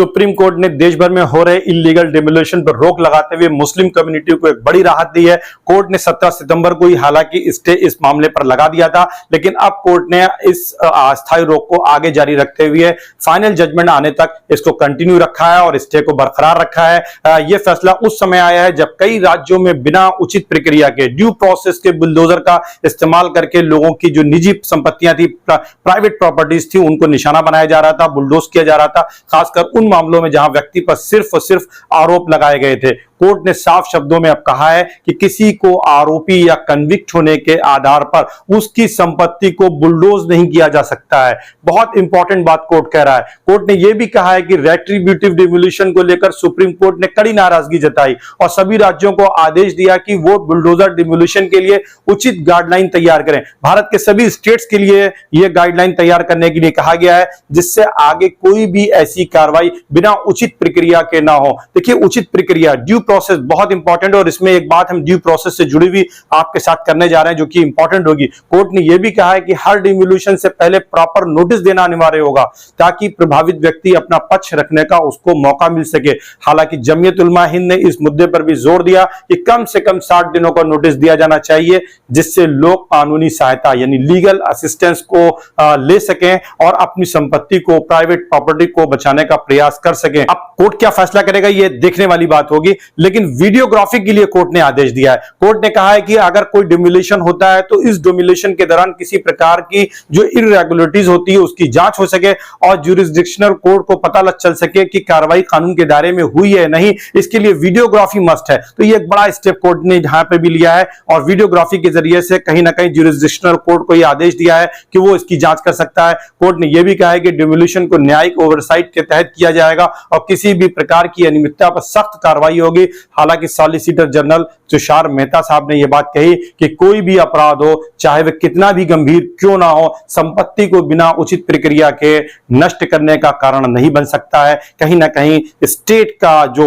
Supreme court ने देश भर में हो रहे इलीगल डिमोलिशन पर रोक लगाते हुए मुस्लिम कम्युनिटी को एक बड़ी राहत दी है। कोर्ट ने 17 सितंबर को ही हालांकि स्टे इस मामले पर लगा दिया था, लेकिन अब कोर्ट ने इस अस्थायी रोक को आगे जारी रखते हुए फाइनल जजमेंट आने तक इसको कंटिन्यू रखा है और स्टे को बरकरार रखा है। यह फैसला उस समय आया है जब कई राज्यों में बिना उचित प्रक्रिया के ड्यू प्रोसेस के बुलडोजर का इस्तेमाल करके लोगों की जो निजी संपत्तियां थी, प्राइवेट प्रॉपर्टीज थी, उनको निशाना बनाया जा रहा था, बुलडोज किया जा रहा था, खासकर उन मामलों में जहां व्यक्ति पर सिर्फ और सिर्फ आरोप लगाए गए थे। कोर्ट ने साफ शब्दों में अब कहा है कि किसी को आरोपी या कन्विक्ट होने के आधार पर उसकी संपत्ति को बुलडोज नहीं किया जा सकता है। बहुत इंपॉर्टेंट बात कोर्ट कह रहा है। कोर्ट ने यह भी कहा है कि रेट्रीब्यूटिव डिमोलिशन को लेकर सुप्रीम कोर्ट ने कड़ी नाराजगी जताई और सभी राज्यों को आदेश दिया कि वो बुलडोजर डिमोलिशन के लिए उचित गाइडलाइन तैयार करें। भारत के सभी स्टेट्स के लिए यह गाइडलाइन तैयार करने के लिए कहा गया है, जिससे आगे कोई भी ऐसी कार्रवाई बिना उचित प्रक्रिया के ना हो। देखिए, उचित प्रक्रिया, ड्यू प्रोसेस बहुत इंपॉर्टेंट, और इसमें एक बात हम ड्यू प्रोसेस से जुड़ी हुई आपके साथ करने जा रहे हैं जो कि इंपॉर्टेंट होगी। कोर्ट ने यह भी कहा है कि हर डिमोलिशन से पहले प्रॉपर नोटिस देना अनिवार्य होगा ताकि प्रभावित व्यक्ति अपना पक्ष रखने का उसको मौका मिल सके। हालांकि जमीयत उलमा हिंद ने इस मुद्दे पर भी जोर दिया कि कम से कम 60 दिनों का नोटिस दिया जाना चाहिए, जिससे लोग कानूनी सहायता यानी लीगल असिस्टेंस को ले सकें और अपनी संपत्ति को, प्राइवेट प्रॉपर्टी को बचाने का प्रयास कर सकें। अब कोर्ट क्या फैसला करेगा यह देखने वाली बात होगी, लेकिन वीडियोग्राफी के लिए कोर्ट ने आदेश दिया है। कोर्ट ने कहा है कि अगर कोई डिमोलिशन होता है तो इस डिमोलिशन के दौरान किसी प्रकार की जो इरेगुलरिटीज होती है उसकी जांच हो सके और ज्यूरिसडिक्शनल कोर्ट को पता चल सके कि कार्रवाई कानून के दायरे में हुई है नहीं। इसके लिए वीडियोग्राफी मस्ट है। तो यह एक बड़ा स्टेप कोर्ट ने जहां पे भी लिया है और वीडियोग्राफी के जरिए से कहीं ना कहीं ज्यूरिसडिक्शनल कोर्ट को यह आदेश दिया है कि वो इसकी जांच कर सकता है। कोर्ट ने यह भी कहा है कि डिमोलिशन को न्यायिक ओवरसाइट के तहत किया जाएगा और किसी भी प्रकार की अनियमितता पर सख्त कार्रवाई होगी। हालांकि सॉलिसिटर जनरल तुषार मेहता साहब ने यह बात कही कि कोई भी अपराध हो, चाहे वह कितना भी गंभीर क्यों ना हो, संपत्ति को बिना उचित प्रक्रिया के नष्ट करने का कारण नहीं बन सकता है। कहीं ना कहीं स्टेट का जो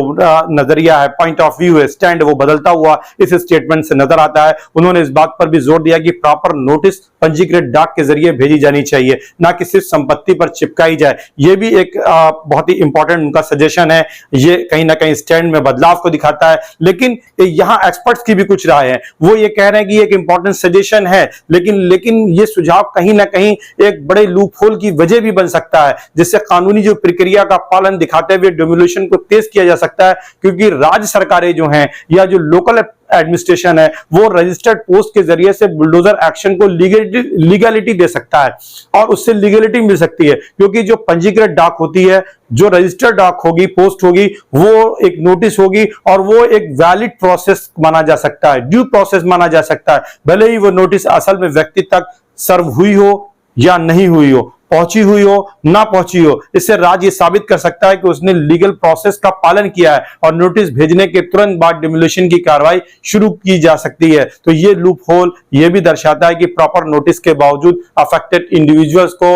नजरिया है, पॉइंट ऑफ व्यू है, स्टैंड, वो बदलता हुआ इस स्टेटमेंट से नजर आता है। उन्होंने इस बात पर भी जोर दिया कि प्रॉपर नोटिस पंजीकृत डाक के जरिए भेजी जानी चाहिए, ना कि सिर्फ संपत्ति पर चिपकाई जाए। यह भी एक बहुत ही इंपॉर्टेंट उनका सजेशन है। ये कहीं ना कहीं स्टैंड में बदलाव को दिखाता है, लेकिन यहां एक्सपर्ट्स की भी कुछ राय है। वो ये कह रहे हैं कि एक इंपॉर्टेंट सजेशन है, लेकिन ये सुझाव कहीं ना कहीं एक बड़े लूप होल की वजह भी बन सकता है, जिससे कानूनी जो प्रक्रिया का पालन दिखाते हुए डिमोलिशन को तेज किया जा सकता है। क्योंकि राज्य सरकारें जो हैं या जो लोकल एडमिनिस्ट्रेशन है वो रजिस्टर्ड पोस्ट के जरिए से बुलडोजर एक्शन को लीगलिटी दे सकता है और उससे लीगलिटी मिल सकती है, क्योंकि जो पंजीकृत डाक होती है, जो रजिस्टर्ड डाक होगी, पोस्ट होगी, वो एक नोटिस होगी और वो एक वैलिड प्रोसेस माना जा सकता है, ड्यू प्रोसेस माना जा सकता है, भले ही वो नोटिस असल में व्यक्ति तक सर्व हुई हो या नहीं हुई हो, पहुंची हुई हो ना पहुंची हो। इससे राज्य साबित कर सकता है कि उसने लीगल प्रोसेस का पालन किया है और नोटिस भेजने के तुरंत बाद डिमोलिशन की कार्रवाई शुरू की जा सकती है। तो ये लूप होल ये भी दर्शाता है कि प्रॉपर नोटिस के बावजूद अफेक्टेड इंडिविजुअल्स को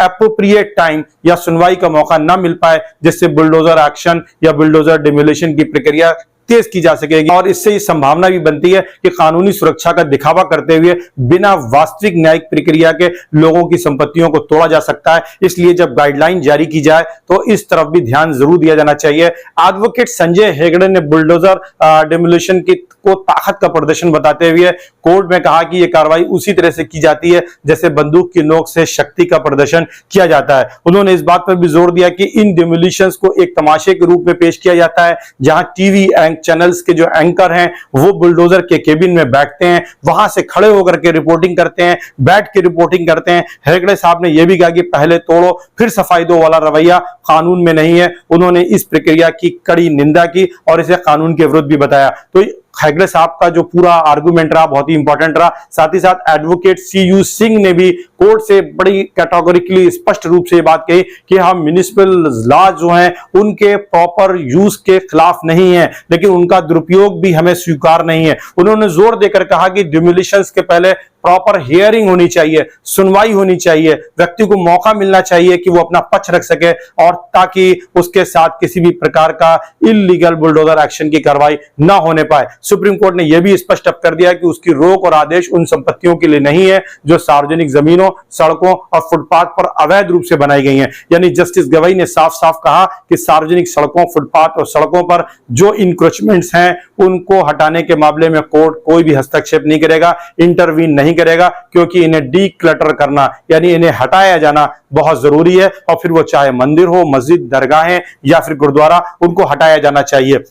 एप्रोप्रिएट टाइम या सुनवाई का मौका ना मिल पाए, जिससे बुलडोजर एक्शन या बुलडोजर डिमोलिशन की प्रक्रिया तेज की जा सकेगी। और इससे ये संभावना भी बनती है कि कानूनी सुरक्षा का दिखावा करते हुए बिना वास्तविक न्यायिक प्रक्रिया के लोगों की संपत्तियों को तोड़ा जा सकता है। इसलिए जब गाइडलाइन जारी की जाए तो इस तरफ भी ध्यान जरूर दिया जाना चाहिए। एडवोकेट संजय हेगड़े ने बुलडोजर डिमोलिशन को ताकत का प्रदर्शन बताते हुए कोर्ट में कहा कि यह कार्रवाई उसी तरह से की जाती है जैसे बंदूक की नोक से शक्ति का प्रदर्शन किया जाता है। उन्होंने इस बात पर भी जोर दिया कि इन डिमोलिशंस को एक तमाशे के रूप में पेश किया जाता है, जहां टीवी चैनल्स के जो एंकर हैं वो बुलडोजर के केबिन में बैठते हैं, वहां से खड़े होकर के रिपोर्टिंग करते हैं, बैठ के रिपोर्टिंग करते हैं। हेगड़े साहब ने यह भी कहा कि पहले तोड़ो फिर सफाई दो वाला रवैया कानून में नहीं है। उन्होंने इस प्रक्रिया की कड़ी निंदा की और इसे कानून के विरुद्ध भी बताया। तो हेगड़े साहब का जो पूरा आर्गुमेंट रहा बहुत ही इंपॉर्टेंट रहा। साथ ही साथ एडवोकेट CU सिंह ने भी कोर्ट से बड़ी कैटेगोरिकली स्पष्ट रूप से ये बात कही कि हम म्युनिसिपल लॉ जो हैं उनके प्रॉपर यूज के खिलाफ नहीं है, लेकिन उनका दुरुपयोग भी हमें स्वीकार नहीं है। उन्होंने जोर देकर कहा कि डिमोलिशंस के पहले प्रॉपर हियरिंग होनी चाहिए, सुनवाई होनी चाहिए, व्यक्ति को मौका मिलना चाहिए कि वो अपना पक्ष रख सके, और ताकि उसके साथ किसी भी प्रकार का इलीगल बुलडोजर एक्शन की कार्रवाई ना होने पाए। सुप्रीम कोर्ट ने यह भी स्पष्ट कर दिया कि उसकी रोक और आदेश उन संपत्तियों के लिए नहीं है जो सार्वजनिक जमीनों, सड़कों और फुटपाथ पर अवैध रूप से बनाई गई हैं। यानी जस्टिस गवई ने साफ साफ कहा कि सार्वजनिक सड़कों, फुटपाथ और सड़कों पर जो इंक्रोचमेंट्स हैं उनको हटाने के मामले में कोर्ट कोई भी हस्तक्षेप नहीं करेगा, इंटरवीन नहीं करेगा, क्योंकि इन्हें डीक्लटर करना यानी इन्हें हटाया जाना बहुत जरूरी है। और फिर वो चाहे मंदिर हो, मस्जिद, दरगाहें या फिर गुरुद्वारा, उनको हटाया जाना चाहिए।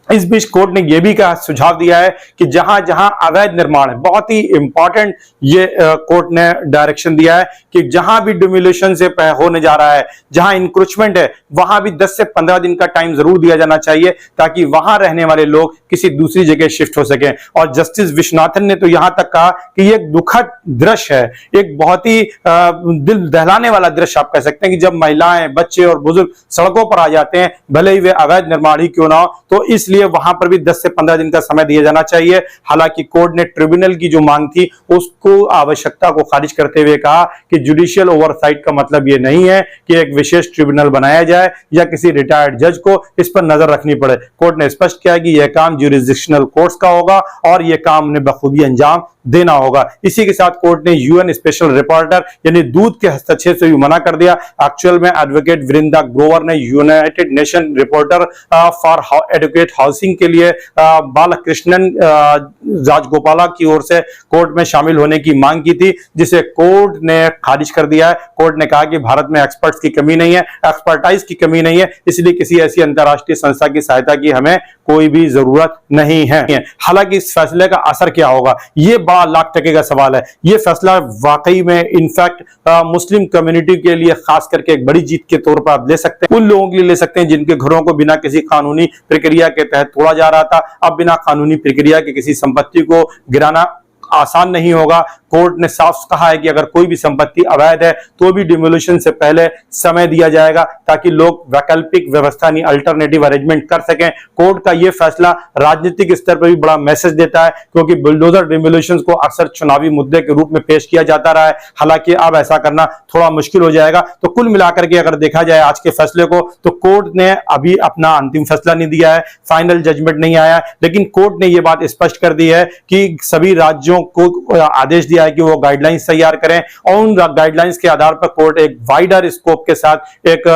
इस बीच कोर्ट ने यह भी कहा, सुझाव दिया है कि जहां जहां अवैध निर्माण है, बहुत ही इंपॉर्टेंट ये कोर्ट ने डायरेक्शन दिया है कि जहां भी डिमोलिशन से होने जा रहा है, जहां इंक्रोचमेंट है, वहां भी 10 से 15 दिन का टाइम जरूर दिया जाना चाहिए, ताकि वहां रहने वाले लोग किसी दूसरी जगह शिफ्ट हो सके। और जस्टिस विश्वनाथन ने तो यहां तक कहा कि यह एक दुखद दृश्य है, एक बहुत ही दिल दहलाने वाला दृश्य आप कह सकते हैं कि जब महिलाएं, बच्चे और बुजुर्ग सड़कों पर आ जाते हैं, भले ही वे अवैध निर्माण ही क्यों ना हो, तो इसलिए वहां पर भी 10 से 15 दिन का समय दिया जाना चाहिए। हालांकि कोर्ट ने ट्रिब्यूनल की जो मांग थी उसको, आवश्यकता को खारिज करते हुए कहा कि जुडिशियल ओवरसाइट का मतलब यह नहीं है कि एक विशेष ट्रिब्यूनल बनाया जाए या किसी रिटायर्ड जज को इस पर नजर रखनी पड़े। कोर्ट ने स्पष्ट किया कि यह काम ज्यूरिसडिक्शनल कोर्ट्स का होगा और यह काम उन्हें बखूबी अंजाम देना होगा। इसी के साथ कोर्ट ने यूएन स्पेशल रिपोर्टर यानी दूत के हस्तक्षेप से भी मना कर दिया। एक्चुअल में एडवोकेट वृंदा ग्रोवर ने United Nation rapporteur for adequate housing के लिए बालकृष्णन राजगोपाला की ओर से कोर्ट में शामिल होने की मांग की थी, जिसे कोर्ट ने खारिज कर दिया है। कोर्ट ने कहा कि भारत में एक्सपर्ट्स की कमी नहीं है, एक्सपर्टाइज की कमी नहीं है, इसलिए किसी ऐसी अंतर्राष्ट्रीय संस्था की सहायता की हमें कोई भी जरूरत नहीं है। हालांकि इस फैसले का असर क्या होगा, यह बड़ा लाख टके का सवाल है। यह फैसला वाकई में इनफैक्ट मुस्लिम कम्युनिटी के लिए खास करके एक बड़ी जीत के तौर पर आप ले सकते हैं, उन लोगों के लिए ले सकते हैं जिनके घरों को बिना किसी कानूनी प्रक्रिया के तहत तोड़ा जा रहा था। अब बिना कानूनी प्रक्रिया के किसी संपत्ति को गिराना आसान नहीं होगा। कोर्ट ने साफ कहा है कि अगर कोई भी संपत्ति अवैध है तो भी डिमोलिशन से पहले समय दिया जाएगा, ताकि लोग वैकल्पिक व्यवस्था यानी अल्टरनेटिव अरेंजमेंट कर सकें। कोर्ट का यह फैसला राजनीतिक स्तर पर भी बड़ा मैसेज देता है, क्योंकि बुलडोजर डिमोलिशन को अक्सर चुनावी मुद्दे के रूप में पेश किया जाता रहा है। हालांकि अब ऐसा करना थोड़ा मुश्किल हो जाएगा। तो कुल मिलाकर के अगर देखा जाए आज के फैसले को, तो कोर्ट ने अभी अपना अंतिम फैसला नहीं दिया है, फाइनल जजमेंट नहीं आया, लेकिन कोर्ट ने यह बात स्पष्ट कर दी है कि सभी राज्यों को आदेश दिया है कि वो गाइडलाइंस तैयार करें, और उन गाइडलाइंस के आधार पर कोर्ट एक वाइडर स्कोप के साथ एक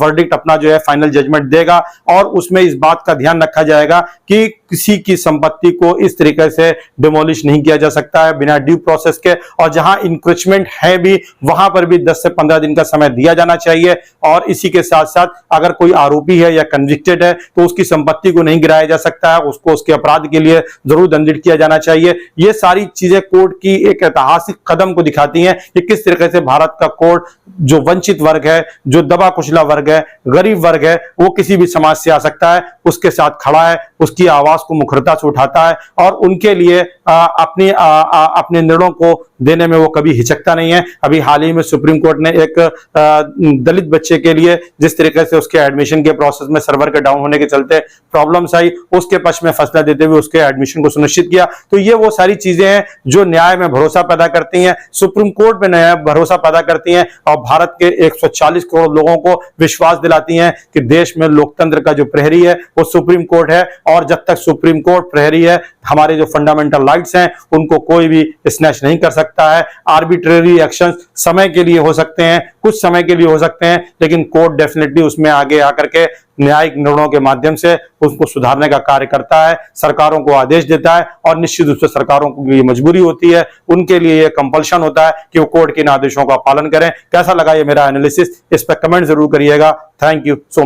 वर्डिक्ट अपना जो है फाइनल जजमेंट देगा। और उसमें इस बात का ध्यान रखा जाएगा कि किसी की संपत्ति को इस तरीके से डिमोलिश नहीं किया जा सकता है बिना ड्यू प्रोसेस के, और जहां इंक्रोचमेंट है भी वहां पर भी 10 से 15 दिन का समय दिया जाना चाहिए। और इसी के साथ साथ अगर कोई आरोपी है या कन्विक्टेड है तो उसकी संपत्ति को नहीं गिराया जा सकता है, उसको उसके अपराध के लिए जरूर दंडित किया जाना चाहिए। ये सारी चीजें कोर्ट की एक ऐतिहासिक कदम को दिखाती हैं कि किस तरीके से भारत का कोर्ट जो वंचित वर्ग है, जो दबा कुचला वर्ग है, गरीब वर्ग है, वो किसी भी समाज से आ सकता है, उसके साथ खड़ा है, उसकी आवाज को मुखरता से उठाता है और उनके लिए अपने निर्णयों को देने में वो कभी हिचकता नहीं है। अभी हाल ही में सुप्रीम कोर्ट ने एक दलित बच्चे के लिए जिस तरीके से उसके एडमिशन के प्रोसेस में सर्वर के डाउन होने के चलते प्रॉब्लम्स आई, उसके पक्ष में फैसला देते हुए उसके एडमिशन को सुनिश्चित किया। तो ये वो सारी चीजें हैं जो न्याय में भरोसा पैदा करती हैं, सुप्रीम कोर्ट में न्याय भरोसा पैदा करती हैं और भारत के 140 करोड़ लोगों को विश्वास दिलाती हैं कि देश में लोकतंत्र का जो प्रहरी है वो सुप्रीम कोर्ट है। और जब तक सुप्रीम कोर्ट प्रहरी है, हमारे जो फंडामेंटल राइट्स हैं उनको कोई भी स्नैच नहीं कर सकता है। आर्बिट्रेरी एक्शन समय के लिए हो सकते हैं, कुछ समय के लिए हो सकते हैं, लेकिन कोर्ट डेफिनेटली उसमें आगे आकर के न्यायिक निर्णयों के माध्यम से उसको सुधारने का कार्य करता है, सरकारों को आदेश देता है और निश्चित रूप से सरकारों को ये मजबूरी होती है, उनके लिए ये कंपल्शन होता है कि वो कोर्ट के इन आदेशों का पालन करें। कैसा लगा ये मेरा एनालिसिस, इस पर कमेंट जरूर करिएगा। Thank you so much.